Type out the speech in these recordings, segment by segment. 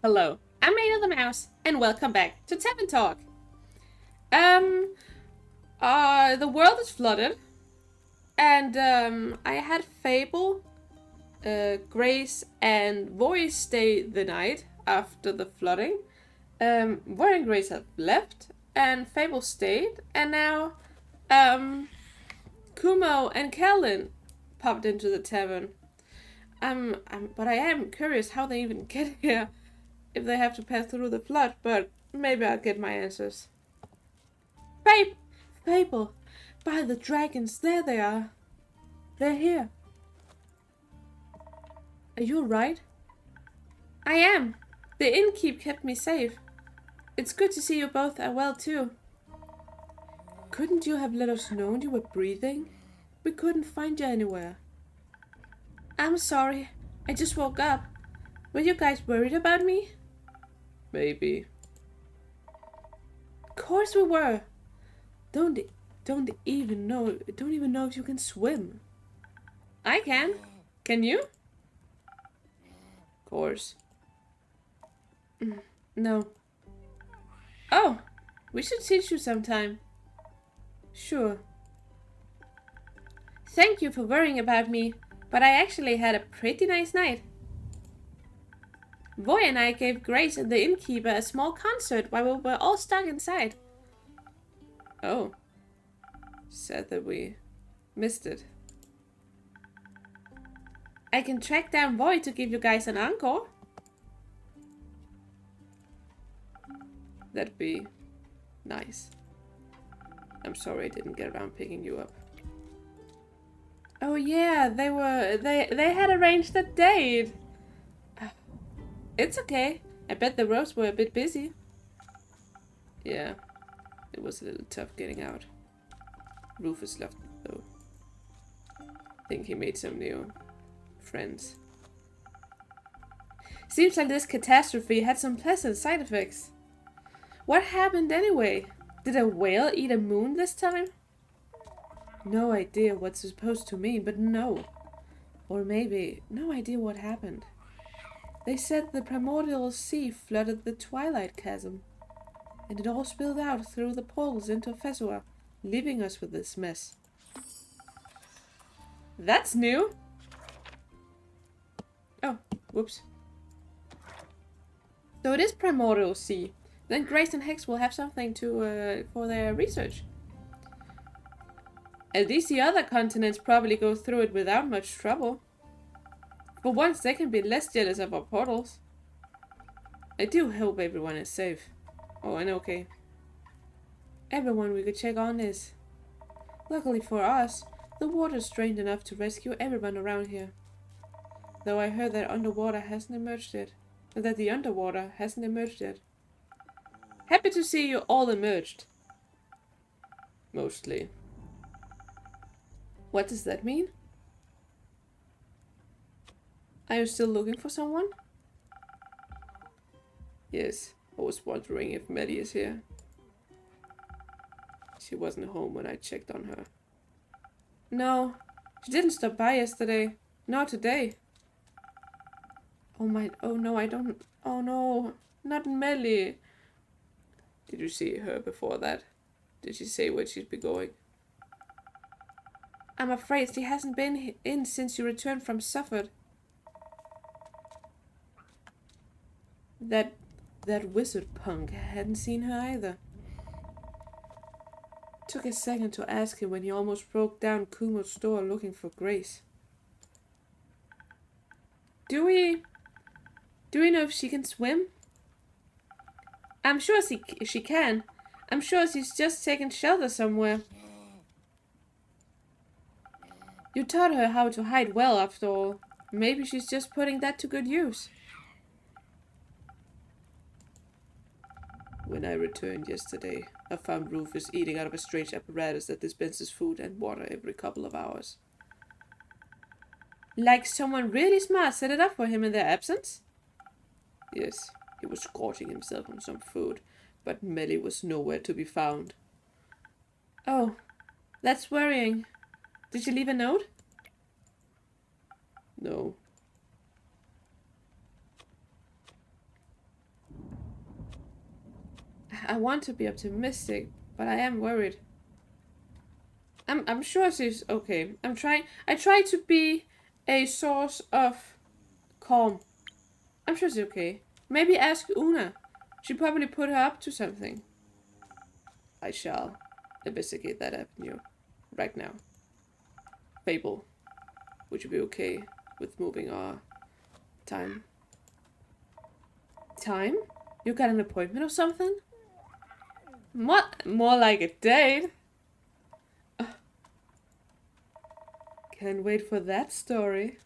Hello, I'm Maida the Mouse, and welcome back to Tavern Talk. Um, the world is flooded, and I had Fable, Grace, and Voice stay the night after the flooding. Voice and Grace have left, and Fable stayed, and now, Kumo and Kellen popped into the tavern. But I am curious how they even get here. If they have to pass through the flood, but maybe I'll get my answers. Babe! Fable! By the dragons, there they are. They're here. Are you alright? I am. The innkeep kept me safe. It's good to see you both are well too. Couldn't you have let us know you were breathing? We couldn't find you anywhere. I'm sorry. I just woke up. Were you guys worried about me? Maybe. Of course we were. Don't even know if you can swim. I can. Can you? Of course. No. Oh, we should teach you sometime. Sure. Thank you for worrying about me, but I actually had a pretty nice night. Voy and I gave Grace and the innkeeper a small concert while we were all stuck inside. Oh. Sad that we missed it. I can track down Voy to give you guys an encore. That'd be nice. I'm sorry I didn't get around picking you up. Oh yeah, they had arranged a date. It's okay. I bet the roads were a bit busy. Yeah, it was a little tough getting out. Rufus left though. I think he made some new friends. Seems like this catastrophe had some pleasant side effects. What happened anyway? Did a whale eat a moon this time? No idea what it's supposed to mean, but no. Or maybe no idea what happened. They said the primordial sea flooded the Twilight Chasm, and it all spilled out through the portals into Fesua, leaving us with this mess. That's new! Oh, whoops. So it is primordial sea. Then Grace and Hex will have something to for their research. At least the other continents probably go through it without much trouble. For once, they can be less jealous of our portals. I do hope everyone is safe. Oh, and okay. Everyone we could check on is. Luckily for us, the water's strained enough to rescue everyone around here. Though I heard that the underwater hasn't emerged yet. Happy to see you all emerged. Mostly. What does that mean? Are you still looking for someone? Yes, I was wondering if Maddie is here. She wasn't home when I checked on her. No, she didn't stop by yesterday. Not today. Oh no, not Melly. Did you see her before that? Did she say where she'd be going? I'm afraid she hasn't been in since you returned from Sufford. That wizard punk hadn't seen her either. Took a second to ask him when he almost broke down Kumo's door looking for Grace. Do we know if she can swim? I'm sure she can. I'm sure she's just taken shelter somewhere. You taught her how to hide well, after all. Maybe she's just putting that to good use. When I returned yesterday, I found Rufus eating out of a strange apparatus that dispenses food and water every couple of hours. Like someone really smart set it up for him in their absence? Yes, he was gorging himself on some food, but Melly was nowhere to be found. Oh, that's worrying. Did you leave a note? No. I want to be optimistic, but I am worried. I'm sure she's okay. I try to be a source of calm. I'm sure she's okay. Maybe ask Una. She probably put her up to something. I shall investigate that avenue right now. Fable, would you be okay with moving our time? Time? You got an appointment or something? What? More like a date? Can't wait for that story.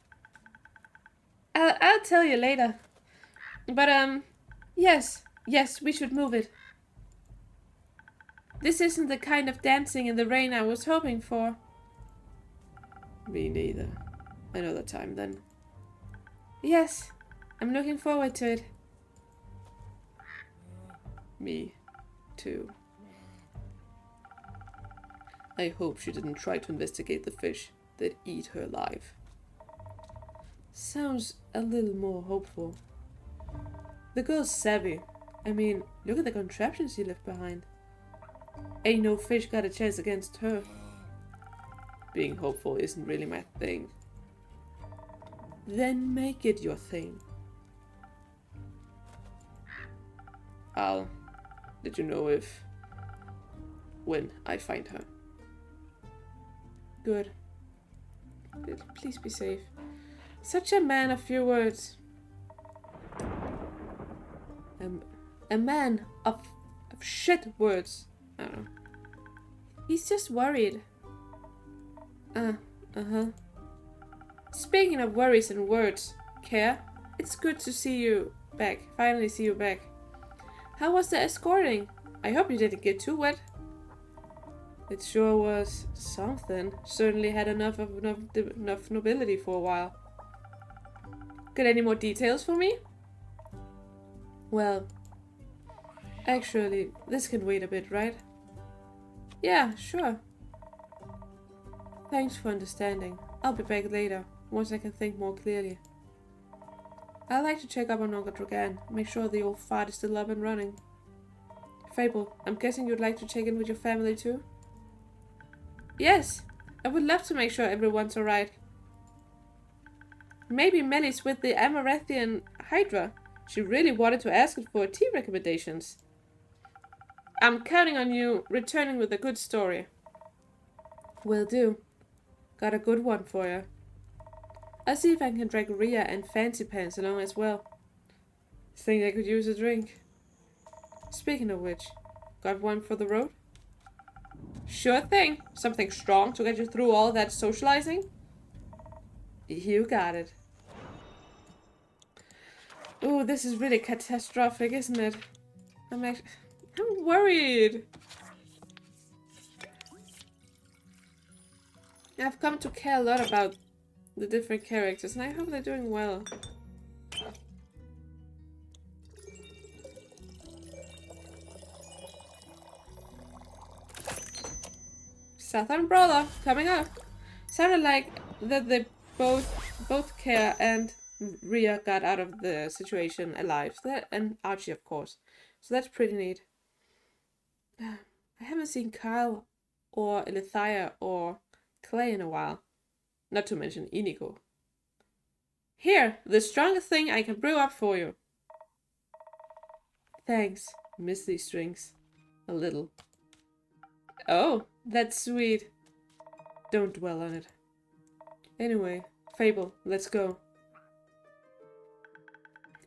I'll tell you later. But, yes, we should move it. This isn't the kind of dancing in the rain I was hoping for. Me neither. Another time then. Yes, I'm looking forward to it. Me too. I hope she didn't try to investigate the fish that eat her alive. Sounds a little more hopeful. The girl's savvy. I mean, look at the contraption she left behind. Ain't no fish got a chance against her. Being hopeful isn't really my thing. Then make it your thing. I'll let you know when I find her. Good. Please be safe. Such a man of few words. A man of shit words. I don't know. He's just worried. Uh-huh. Speaking of worries and words, Care, it's good to see you back. Finally see you back. How was the escorting? I hope you didn't get too wet. It sure was something. Certainly had enough nobility for a while. Got any more details for me? Well, actually, this can wait a bit, right? Yeah, sure. Thanks for understanding. I'll be back later, once I can think more clearly. I'd like to check up on Uncle Dragan, make sure the old fart is still up and running. Fable, I'm guessing you'd like to check in with your family too? Yes, I would love to make sure everyone's alright. Maybe Mellie's with the Amarethian Hydra. She really wanted to ask it for tea recommendations. I'm counting on you returning with a good story. Will do. Got a good one for you. I'll see if I can drag Rhea and Fancy Pants along as well. Think I could use a drink. Speaking of which, got one for the road? Sure thing. Something strong to get you through all that socializing? You got it. Ooh, this is really catastrophic, isn't it? I'm worried. I've come to care a lot about the different characters, and I hope they're doing well. Southern Brother coming up. Sounded like that they both Care and Rhea got out of the situation alive. And Archie, of course. So that's pretty neat. I haven't seen Kyle or Elithia or Clay in a while. Not to mention Inigo. Here, the strongest thing I can brew up for you. Thanks. Miss these drinks. A little. Oh, that's sweet. Don't dwell on it. Anyway, Fable, let's go.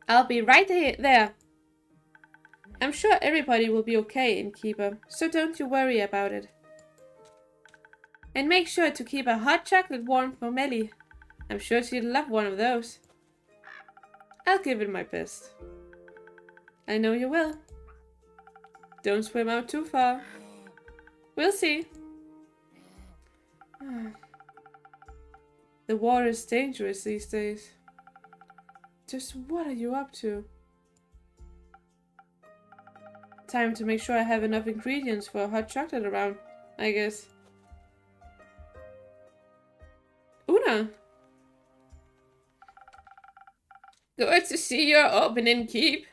I'll be right there. I'm sure everybody will be okay, Innkeeper, so don't you worry about it. And make sure to keep a hot chocolate warm for Melly. I'm sure she'd love one of those. I'll give it my best. I know you will. Don't swim out too far. We'll see. The water is dangerous these days. Just what are you up to? Time to make sure I have enough ingredients for a hot chocolate around, I guess. Una! Good to see you're open and keep.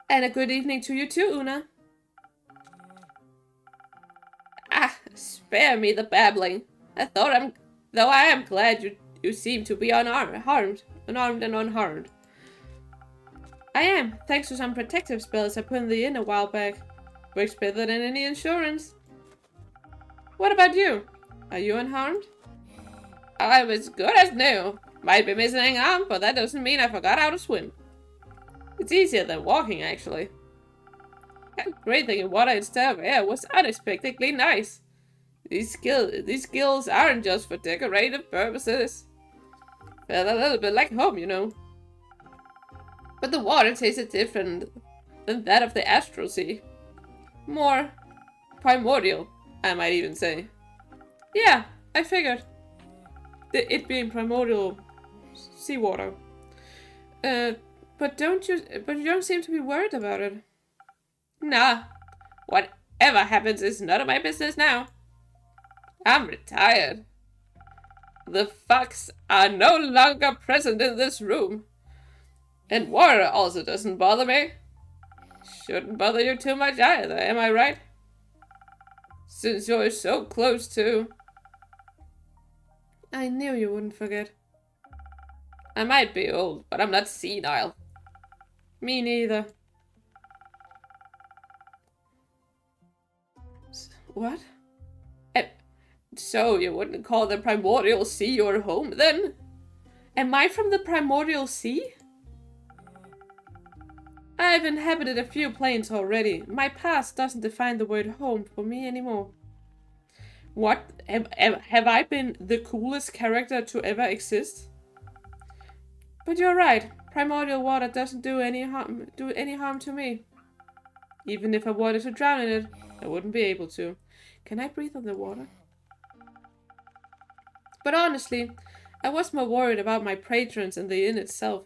And a good evening to you too, Una. Ah, spare me the babbling. Though I am glad you seem to be unarmed and unharmed. I am, thanks to some protective spells I put in the inn a while back. Works better than any insurance. What about you? Are you unharmed? I'm as good as new. Might be missing an arm, but that doesn't mean I forgot how to swim. It's easier than walking, actually. Breathing in water instead of air was unexpectedly nice. These skills aren't just for decorative purposes. Felt a little bit like home, you know. But the water tasted different than that of the Astral Sea. More primordial, I might even say. Yeah, I figured. It being primordial seawater. But you don't seem to be worried about it. Nah, whatever happens is none of my business now. I'm retired. The fucks are no longer present in this room. And water also doesn't bother me. Shouldn't bother you too much either, am I right? Since you're so close to... I knew you wouldn't forget. I might be old, but I'm not senile. Me neither. What? So you wouldn't call the Primordial Sea your home, then? Am I from the Primordial Sea? I've inhabited a few planes already. My past doesn't define the word home for me anymore. What? Have I been the coolest character to ever exist? But you're right. Primordial water doesn't do any harm to me. Even if I wanted to drown in it, I wouldn't be able to. Can I breathe on the water? But honestly, I was more worried about my patrons and the inn itself.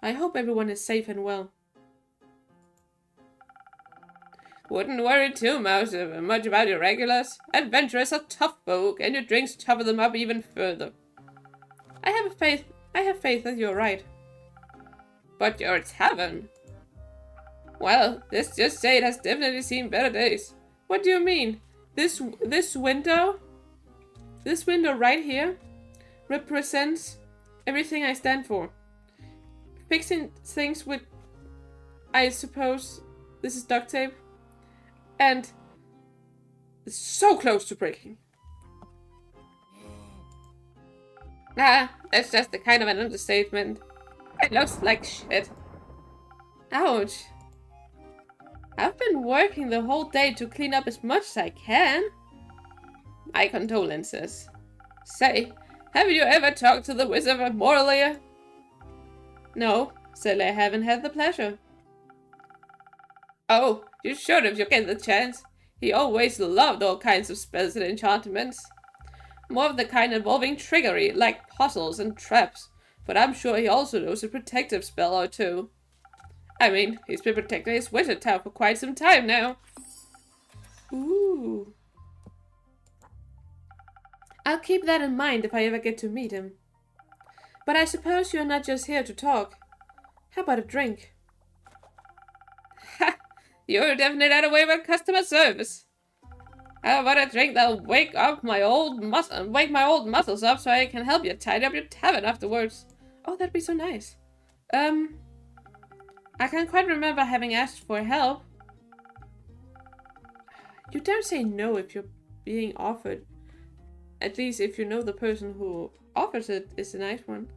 I hope everyone is safe and well. Wouldn't worry too much about your regulars. Adventurers are tough folk, and your drinks toughen them up even further. I have faith that you're right. But your tavern? Well, let's just say it has definitely seen better days. What do you mean? This window? This window right here represents everything I stand for. Fixing things with, I suppose, this is duct tape. And it's so close to breaking. Nah, that's just the kind of an understatement. It looks like shit. Ouch. I've been working the whole day to clean up as much as I can. My condolences. Say, have you ever talked to the Wizard of Morlaea? No, sadly I haven't had the pleasure. Oh, you should if you get the chance. He always loved all kinds of spells and enchantments. More of the kind involving trickery, like puzzles and traps. But I'm sure he also knows a protective spell or two. I mean, he's been protecting his wizard town for quite some time now. Ooh. I'll keep that in mind if I ever get to meet him. But I suppose you're not just here to talk. How about a drink? Ha! You're definitely that away with customer service. How about a drink that'll wake my old muscles up so I can help you tidy up your tavern afterwards? Oh, that'd be so nice. I can't quite remember having asked for help. You don't say no if you're being offered. At least if you know the person who offers it is a nice one.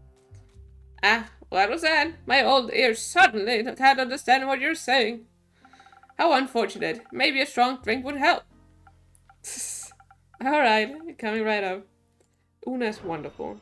Ah, what was that? My old ears suddenly can't understand what you're saying. How unfortunate. Maybe a strong drink would help. Alright, coming right up. Una's wonderful.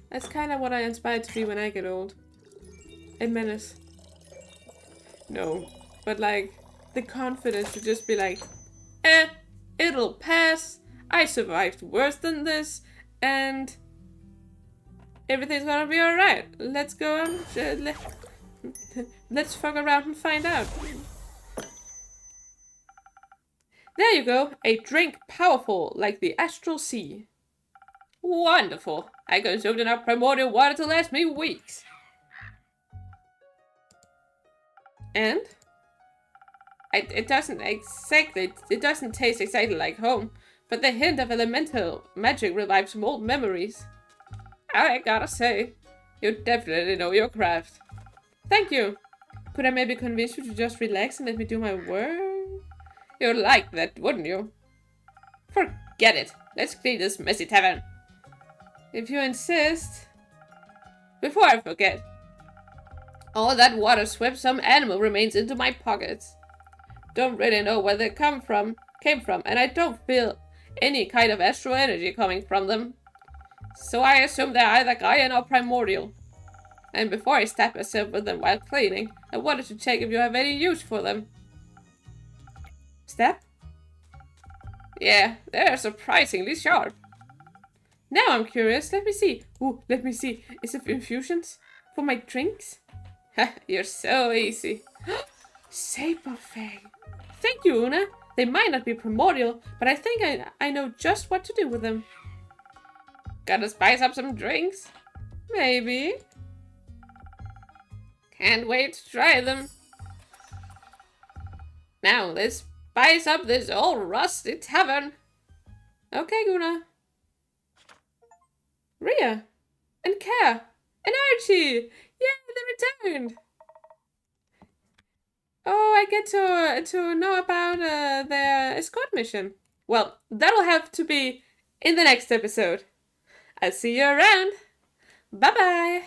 That's kind of what I aspire to be when I get old. A menace. No, but like, the confidence to just be like, it'll pass, I survived worse than this, and everything's gonna be alright. Let's go on, Let's fuck around and find out. There you go, a drink powerful like the astral sea. Wonderful. I consumed enough primordial water to last me weeks. And? It doesn't taste exactly like home, but the hint of elemental magic revives some old memories. I gotta say, you definitely know your craft. Thank you. Could I maybe convince you to just relax and let me do my work? You'd like that, wouldn't you? Forget it. Let's clean this messy tavern. If you insist. Before I forget. All that water swept some animal remains into my pockets. Don't really know where they came from, and I don't feel any kind of astral energy coming from them. So I assume they're either Gaian or primordial. And before I stab myself with them while cleaning, I wanted to check if you have any use for them. Stab? Yeah, they're surprisingly sharp. Now I'm curious. Let me see. Ooh, let me see. Is it infusions? For my drinks? You're so easy. Saberfang. Thank you, Una. They might not be primordial, but I think I know just what to do with them. Gotta spice up some drinks? Maybe. Can't wait to try them. Now let's spice up this old rusty tavern. Okay, Guna. Rhea. And Care. And Archie. Yay, they returned. Oh, I get to know about their escort mission. Well, that'll have to be in the next episode. I'll see you around. Bye-bye.